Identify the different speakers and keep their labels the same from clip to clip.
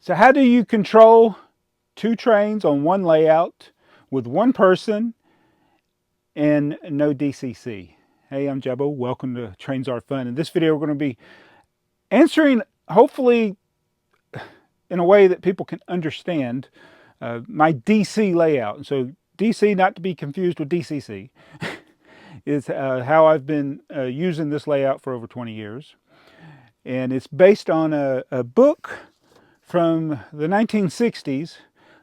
Speaker 1: So how do you control two trains on one layout with one person and no DCC? Hey, I'm Jabbo. Welcome to Trains Are Fun. In this video, we're going to be answering, hopefully in a way that people can understand, my DC layout. So DC, not to be confused with DCC, is how I've been using this layout for over 20 years. And it's based on a book from the 1960s.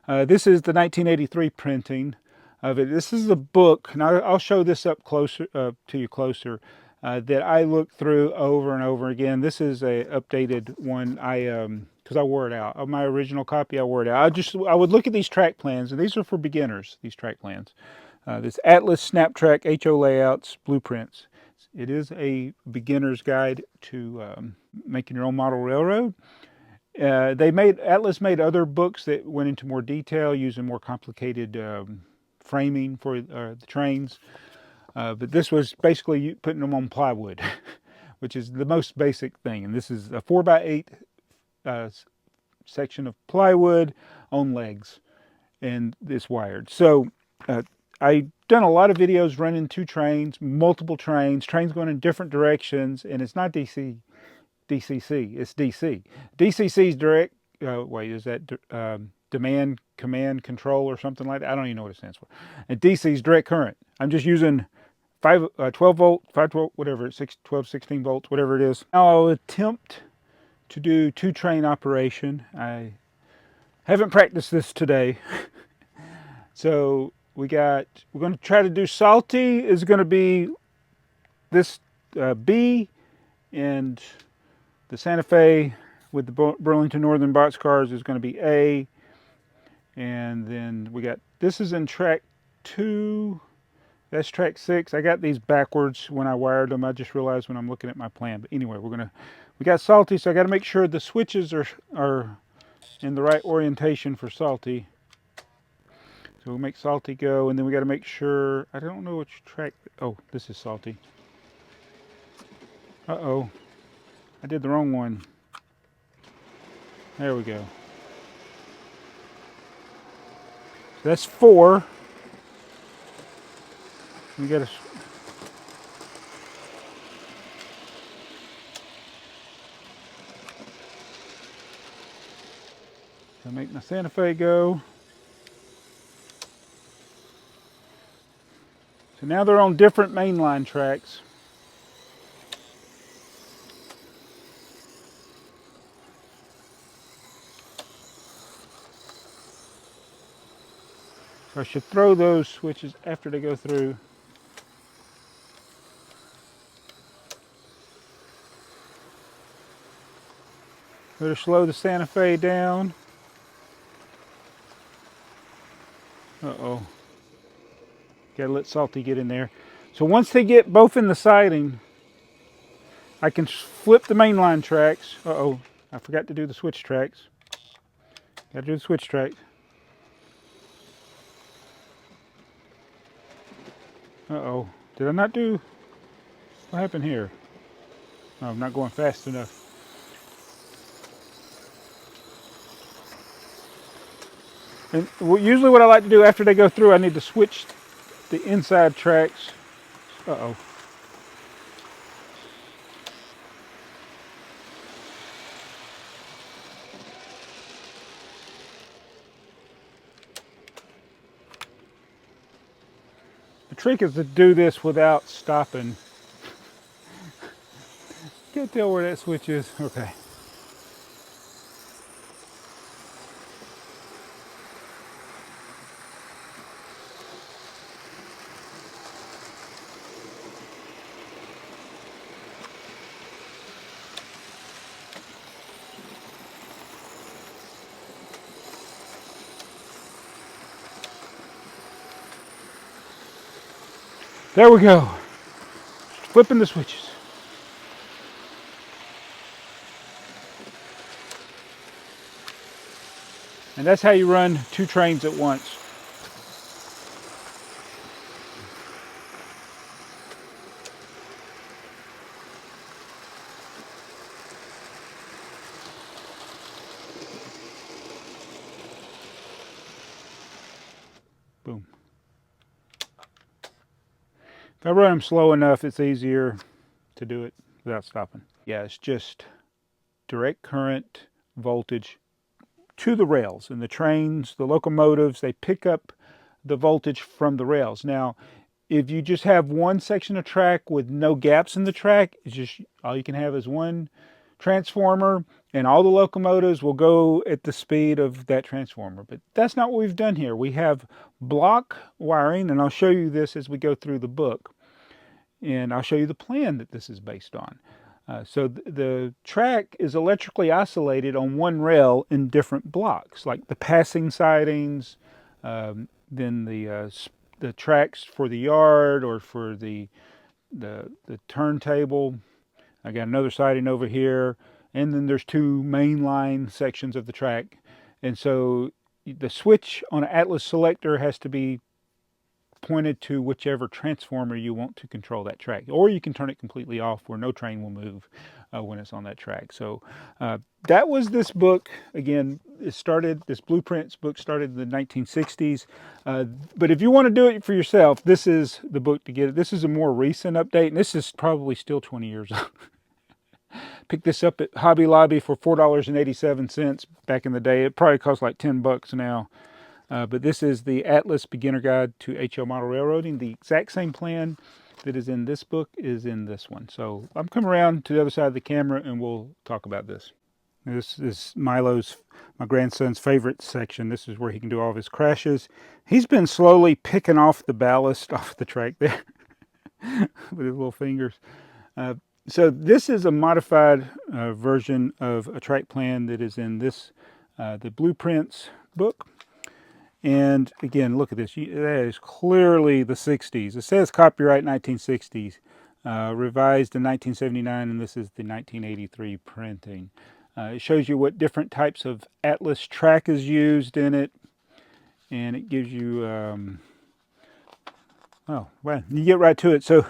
Speaker 1: This is the 1983 printing of it. This is a book, and I'll show this up closer to you closer, that I looked through over and over again. This is a updated one. Because I wore it out. Of my original copy, I wore it out. I would look at these track plans, and these are for beginners. These track plans. This Atlas Snaptrack HO layouts blueprints. It is a beginner's guide to making your own model railroad. Atlas made other books that went into more detail, using more complicated framing for the trains. But this was basically putting them on plywood, which is the most basic thing. And this is a 4x8 section of plywood on legs, and it's wired. So I've done a lot of videos running two trains, multiple trains going in different directions, and it's not DCC, it's DC. DCC's direct, wait, is that demand command control or something like that? I don't even know what it stands for. And DC's direct current. I'm just using 12 volt, 512, whatever, 12, 16 volts, whatever it is. Now I'll attempt to do two train operation. I haven't practiced this today. So we're going to try to do Salty is going to be this B, and the Santa Fe with the Burlington Northern boxcars is going to be A. And then we got, this is in track 2, that's track 6. I got these backwards when I wired them. I just realized when I'm looking at my plan. But anyway, we got Salty, so I got to make sure the switches are in the right orientation for Salty. So we'll make Salty go, and then we got to make sure, I don't know which track, oh, this is Salty. Uh-oh, I did the wrong one. There we go. So that's 4. We got to, so make my Santa Fe go. So now they're on different mainline tracks. So I should throw those switches after they go through. Better slow the Santa Fe down. Uh-oh. Gotta let Salty get in there. So once they get both in the siding, I can flip the mainline tracks. Uh-oh, I forgot to do the switch tracks. Gotta do the switch tracks. Uh-oh, did I not do, what happened here? Oh, I'm not going fast enough. And usually what I like to do after they go through, I need to switch the inside tracks. Uh-oh. The trick is to do this without stopping. Can't tell where that switch is. Okay. There we go. Flipping the switches. And that's how you run two trains at once. Boom. If I run them slow enough, it's easier to do it without stopping. Yeah, it's just direct current voltage to the rails. And the trains, the locomotives, they pick up the voltage from the rails. Now, if you just have one section of track with no gaps in the track, it's just all you can have is one transformer, and all the locomotives will go at the speed of that transformer. But that's not what we've done here. We have block wiring, and I'll show you this as we go through the book. And I'll show you the plan that this is based on. So the track is electrically isolated on one rail in different blocks, like the passing sidings, then the tracks for the yard or for the turntable. I got another siding over here, and then there's two mainline sections of the track. And so the switch on an Atlas selector has to be pointed to whichever transformer you want to control that track, or you can turn it completely off where no train will move when it's on that track. So that was this book. Again, this blueprints book started in the 1960s, but if you want to do it for yourself, this is the book to get it. This is a more recent update, and this is probably still 20 years old. Picked this up at Hobby Lobby for $4.87 back in the day. It probably costs like 10 bucks now. But this is the Atlas Beginner Guide to HL Model Railroading. The exact same plan that is in this book is in this one. So I'm coming around to the other side of the camera and we'll talk about this. This is my grandson's favorite section. This is where he can do all of his crashes. He's been slowly picking off the ballast off the track there with his little fingers. So this is a modified version of a track plan that is in this, the Blueprints book. And again, look at this. That is clearly the 60s. It says copyright 1960s, revised in 1979, and this is the 1983 printing. It shows you what different types of Atlas track is used in it, and it gives you, oh, well, you get right to it. So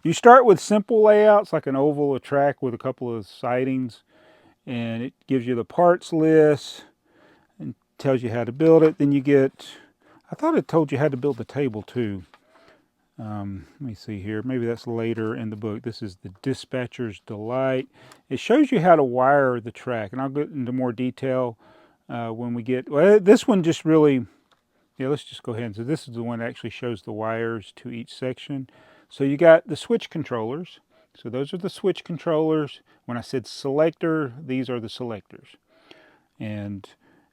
Speaker 1: you start with simple layouts, like an oval of track with a couple of sidings, and it gives you the parts list, tells you how to build it. Then you get, I thought it told you how to build the table too. Let me see here, maybe that's later in the book. This is the Dispatcher's Delight. It shows you how to wire the track, and I'll get into more detail when we get, well, this one just really, yeah, let's just go ahead. So this is the one that actually shows the wires to each section. So you got the switch controllers. So those are the switch controllers. When I said selector, these are the selectors. And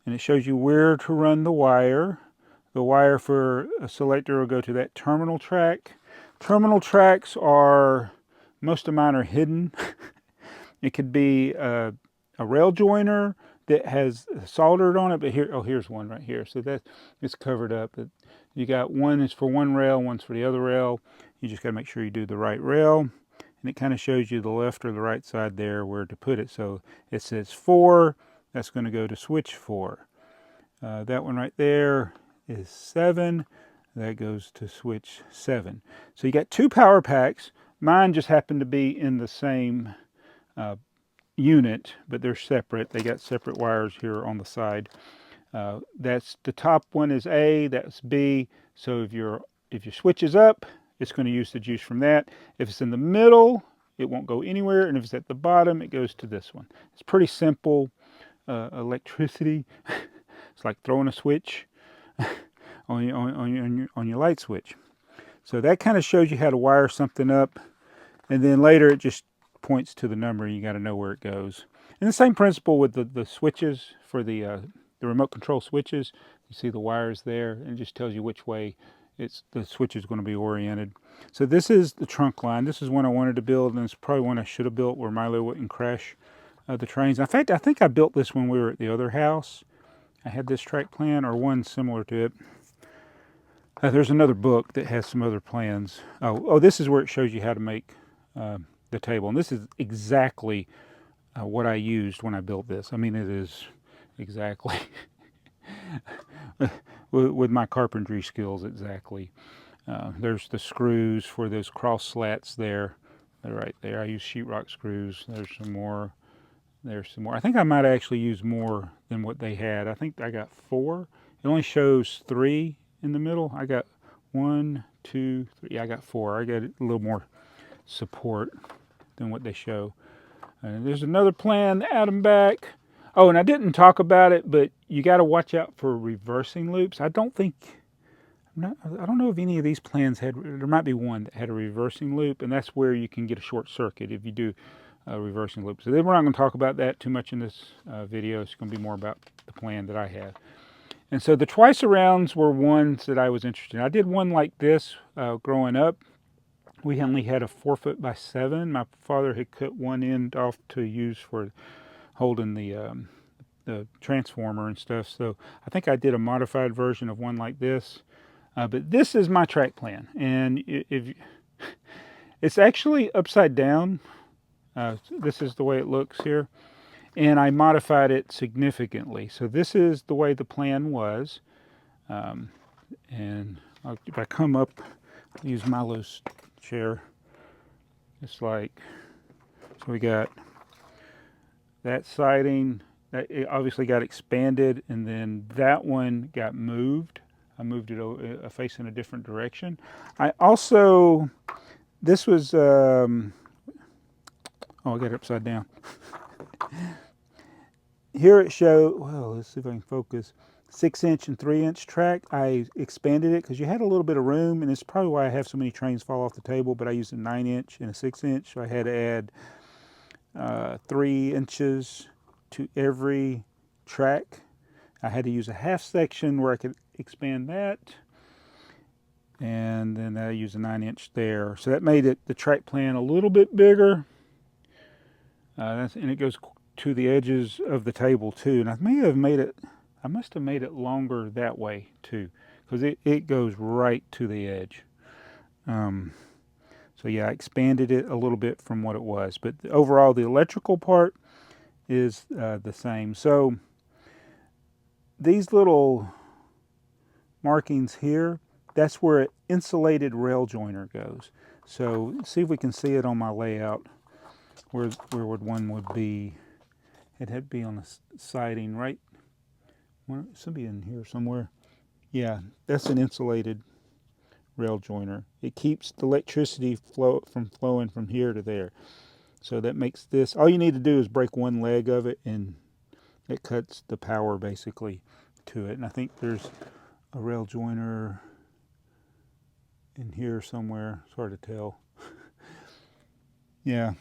Speaker 1: it shows you where to run the wire. The wire for a selector will go to that terminal track. Terminal tracks are, most of mine are hidden. It could be a rail joiner that has soldered on it, but here, oh, here's one right here. So that it's covered up. You got one is for one rail, one's for the other rail. You just got to make sure you do the right rail. And it kind of shows you the left or the right side there where to put it. So it says 4. That's going to go to switch 4. That one right there is 7. That goes to switch 7. So you got 2 power packs. Mine just happen to be in the same unit, but they're separate. They got separate wires here on the side. That's the top one is A, that's B. So if your switch is up, it's going to use the juice from that. If it's in the middle, it won't go anywhere, and if it's at the bottom, it goes to this one. It's pretty simple electricity. It's like throwing a switch on your light switch. So that kind of shows you how to wire something up, and then later it just points to the number. You got to know where it goes. And the same principle with the switches for the remote control switches. You see the wires there, and it just tells you which way the switch is going to be oriented. So this is the trunk line. This is one I wanted to build, and it's probably one I should have built where Milo wouldn't crash the trains. In fact, I think I built this when we were at the other house. I had this track plan, or one similar to it. There's another book that has some other plans. Oh, this is where it shows you how to make the table. And this is exactly what I used when I built this. I mean, it is exactly with my carpentry skills, exactly. There's the screws for those cross slats there. They're right there. I use sheetrock screws. There's some more. There's some more. I think I might actually use more than what they had. I think I got 4. It only shows 3 in the middle. I got 1, 2, 3. Yeah, I got 4. I got a little more support than what they show. And there's another plan out and back. Oh, and I didn't talk about it, but you got to watch out for reversing loops. I don't know if any of these plans had. There might be one that had a reversing loop, and that's where you can get a short circuit if you do a reversing loop. So then we're not going to talk about that too much in this video. It's going to be more about the plan that I have. And so the twice arounds were ones that I was interested in. I did one like this growing up. We only had a 4 foot by 7. My father had cut one end off to use for holding the transformer and stuff. So I think I did a modified version of one like this. But this is my track plan, and if it's actually upside down. This is the way it looks here, and I modified it significantly. So this is the way the plan was, and if I come up, I'll use Milo's chair. It's like, so we got that siding. It obviously got expanded, and then that one got moved. I moved it facing a different direction. I also, this was, oh, I got it upside down. Here it showed, well, let's see if I can focus, 6-inch and 3-inch track. I expanded it because you had a little bit of room, and it's probably why I have so many trains fall off the table, but I used a 9-inch and a 6-inch, so I had to add 3 inches to every track. I had to use a half section where I could expand that, and then I used a 9-inch there. So that made it the track plan a little bit bigger, and it goes to the edges of the table too. And I must have made it longer that way too, because it goes right to the edge. So yeah, I expanded it a little bit from what it was, but overall the electrical part is the same. So these little markings here, that's where an insulated rail joiner goes. So see if we can see it on my layout, where would one would be. It had to be on the siding, right? It should be in here somewhere. Yeah, that's an insulated rail joiner. It keeps the electricity from flowing from here to there. So that makes this, all you need to do is break one leg of it, and it cuts the power basically to it. And I think there's a rail joiner in here somewhere. It's hard to tell. Yeah.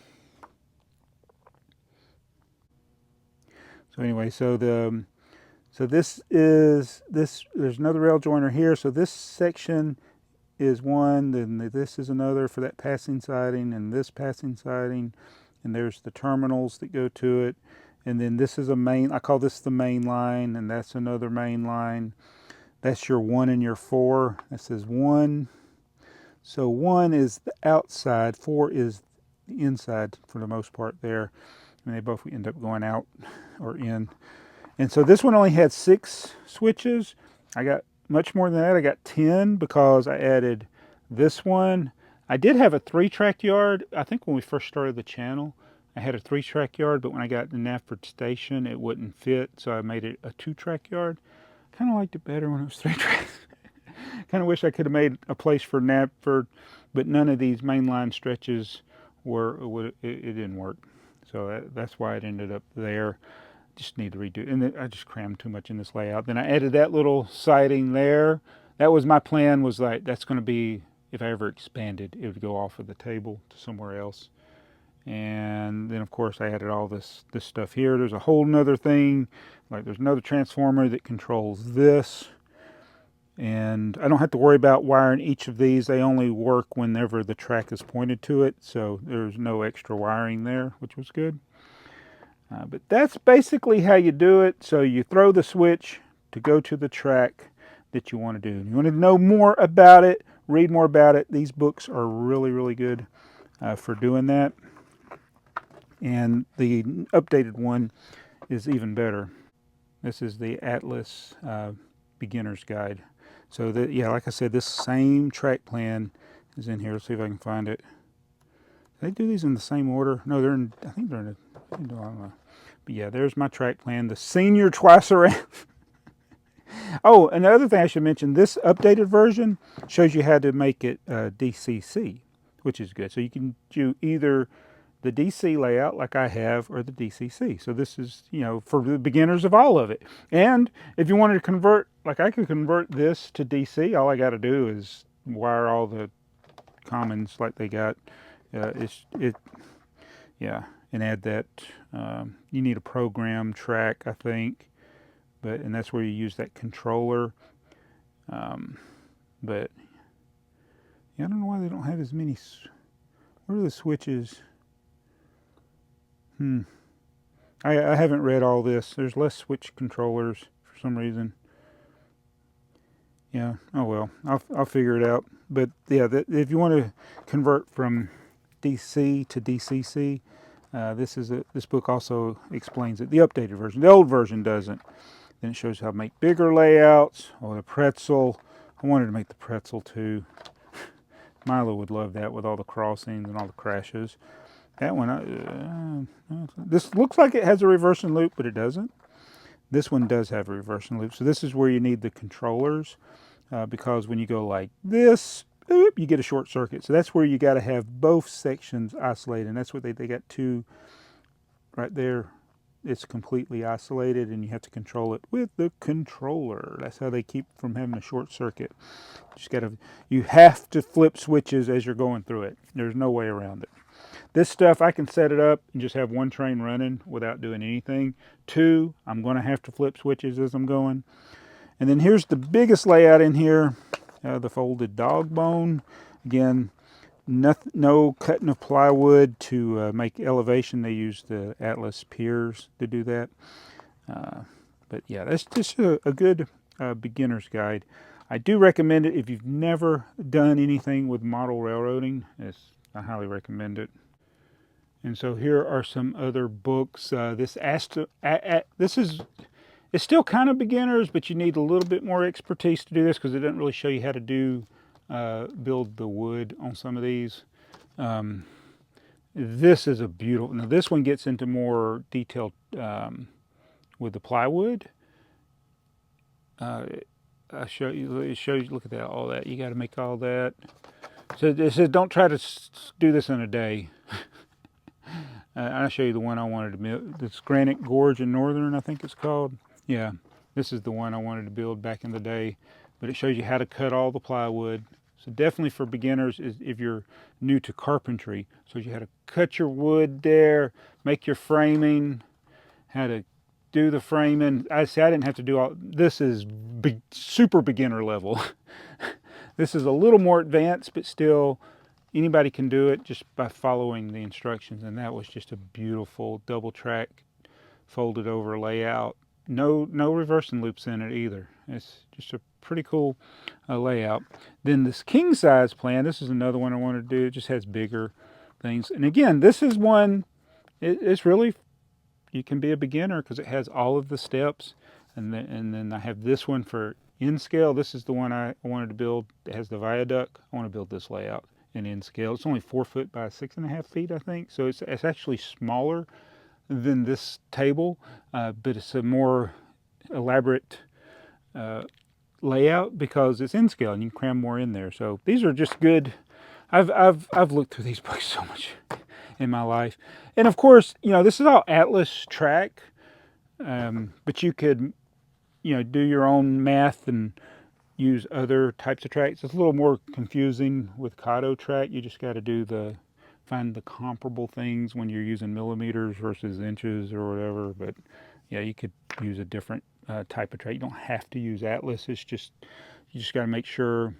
Speaker 1: So anyway, so this is there's another rail joiner here. So this section is one, then this is another for that passing siding, and this passing siding, and there's the terminals that go to it. And then this is a main, I call this the main line, and that's another main line. That's your 1 and your 4. That says 1. So 1 is the outside, 4 is the inside for the most part there. And they both end up going out or in. And so this one only had 6 switches. I got much more than that. I got 10 because I added this one. I did have a 3-track yard. I think when we first started the channel, I had a 3-track yard, but when I got to Nafford Station, it wouldn't fit, so I made it a 2-track yard. Kind of liked it better when it was 3 tracks. Kind of wish I could have made a place for Nafford, but none of these mainline stretches it didn't work. So that's why it ended up there. Just need to redo it. And I just crammed too much in this layout. Then I added that little siding there. That was my plan, was like, that's going to be, if I ever expanded, it would go off of the table to somewhere else. And then of course I added all this stuff here. There's a whole nother thing, like there's another transformer that controls this. And I don't have to worry about wiring each of these. They only work whenever the track is pointed to it. So there's no extra wiring there, which was good. But that's basically how you do it. So you throw the switch to go to the track that you want to do. You want to know more about it, read more about it. These books are really, really good for doing that. And the updated one is even better. This is the Atlas Beginner's Guide. So that, yeah, like I said, this same track plan is in here. Let's see if I can find it. They do these in the same order. No, they're in, I think they're in I don't know. But yeah, there's my track plan. The senior twice around. Oh, and the other thing I should mention, this updated version shows you how to make it DCC, which is good. So you can do either the DC layout like I have or the DCC. So this is, for the beginners of all of it. And if you wanted to convert, like I could convert this to DC, all I got to do is wire all the commons like they got. Yeah, and add that. You need a program track, I think, and that's where you use that controller. But yeah, I don't know why they don't have as many. Where are the switches? I haven't read all this. There's less switch controllers for some reason. Yeah. Oh well. I'll figure it out. But yeah, if you want to convert from DC to DCC, this book also explains it. The updated version. The old version doesn't. Then it shows how to make bigger layouts. Oh, the pretzel. I wanted to make the pretzel too. Milo would love that with all the crossings and all the crashes. That one, this looks like it has a reversing loop, but it doesn't. This one does have a reversing loop. So this is where you need the controllers because when you go like this, you get a short circuit. So that's where you got to have both sections isolated. And that's what they got two right there. It's completely isolated and you have to control it with the controller. That's how they keep from having a short circuit. You have to flip switches as you're going through it. There's no way around it. This stuff, I can set it up and just have one train running without doing anything. Two, I'm going to have to flip switches as I'm going. And then here's the biggest layout in here, the folded dog bone. Again, no cutting of plywood to make elevation. They use the Atlas piers to do that. But yeah, that's just a good beginner's guide. I do recommend it if you've never done anything with model railroading. I highly recommend it. And so here are some other books. This is it's still kind of beginners, but you need a little bit more expertise to do this because it doesn't really show you how to build the wood on some of these. This is a beautiful. Now this one gets into more detail with the plywood. It shows you. Look at that. All that you got to make all that. So it says don't try to do this in a day. I'll show you the one I wanted to build. This Granite Gorge in Northern, I think it's called. Yeah, this is the one I wanted to build back in the day. But it shows you how to cut all the plywood. So definitely for beginners, if you're new to carpentry, so you how to cut your wood there, make your framing, how to do the framing. I didn't have to do all. This is super beginner level. This is a little more advanced, but still. Anybody can do it just by following the instructions, and that was just a beautiful double track folded over layout. No reversing loops in it either. It's just a pretty cool layout. Then this king size plan, this is another one I wanted to do. It just has bigger things. And again, this is one, it's really, you can be a beginner because it has all of the steps. And then I have this one for in scale. This is the one I wanted to build. It has the viaduct. I want to build this layout in scale. It's only 4 foot by 6.5 feet, I think. So it's actually smaller than this table, but it's a more elaborate layout because it's in scale and you can cram more in there. So these are just good. I've looked through these books so much in my life, and of course, this is all Atlas track, but you could, do your own math and use other types of tracks. It's a little more confusing with Kato track. You just got to find the comparable things when you're using millimeters versus inches or whatever. But yeah, you could use a different type of track. You don't have to use Atlas. It's just, you just got to make sure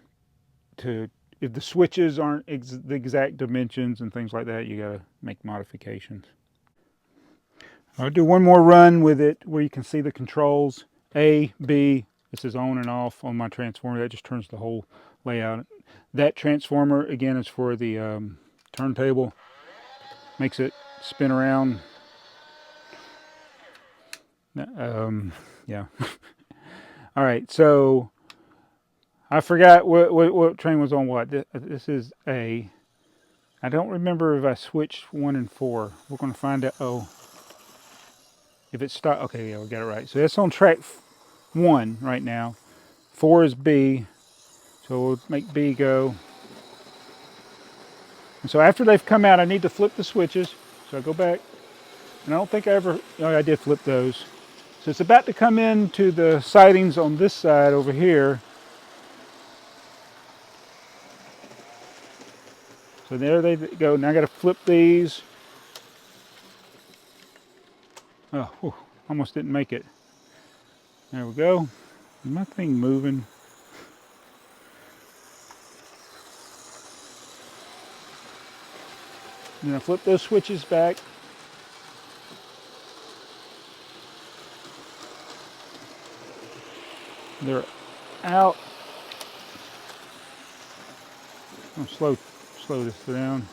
Speaker 1: if the switches aren't the exact dimensions and things like that, you got to make modifications. I'll do one more run with it where you can see the controls. A, B, this is on and off on my transformer. That just turns the whole layout. That transformer, again, is for the turntable. Makes it spin around. Yeah. All right, so I forgot what train was on what. This is A. I don't remember if I switched 1 and 4. We're going to find out. Oh, if it stopped. Okay, yeah, we got it right. So that's on track 1 right now. 4 is B. So we'll make B go. And so after they've come out, I need to flip the switches. So I go back, and I don't think I ever, I did flip those. So it's about to come into the sidings on this side over here. So there they go. Now I got to flip these. Oh, whew, almost didn't make it. There we go. Is my thing moving? And I flip those switches back. They're out. I'm slow this down.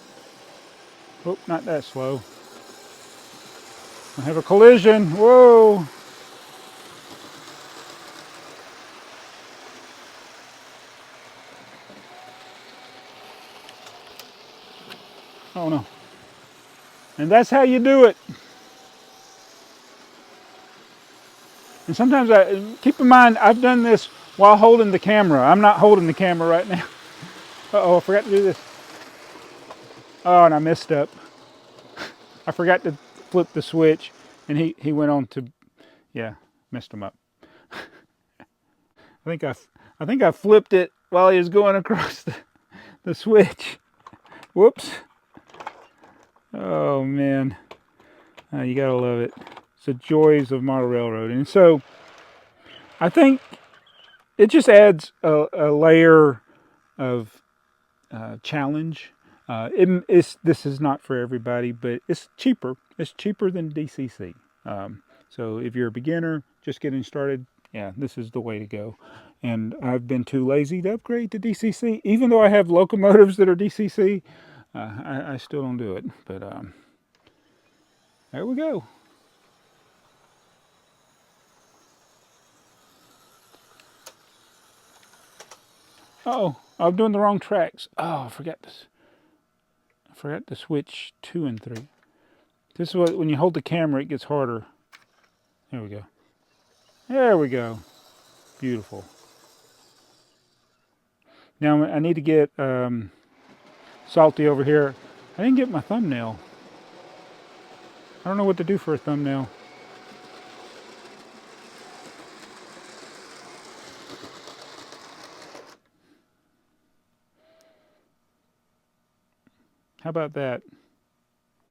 Speaker 1: Oh, not that slow. I have a collision. Whoa! Oh no. And that's how you do it. And sometimes keep in mind, I've done this while holding the camera. I'm not holding the camera right now. Uh-oh, I forgot to do this. Oh, and I messed up. I forgot to flip the switch, and he went on to, yeah, messed him up. I think I flipped it while he was going across the switch. Whoops. Oh man, you gotta love it. It's the joys of model railroading. And so I think it just adds a layer of challenge. This is not for everybody, but it's cheaper. It's cheaper than DCC. So if you're a beginner, just getting started, yeah, this is the way to go. And I've been too lazy to upgrade to DCC, even though I have locomotives that are DCC. I still don't do it. But there we go. Oh, I'm doing the wrong tracks. Oh, I forgot this. I forgot to switch 2 and 3. This is what, when you hold the camera, it gets harder. There we go. There we go. Beautiful. Now I need to get Salty over here. I didn't get my thumbnail. I don't know what to do for a thumbnail. How about that?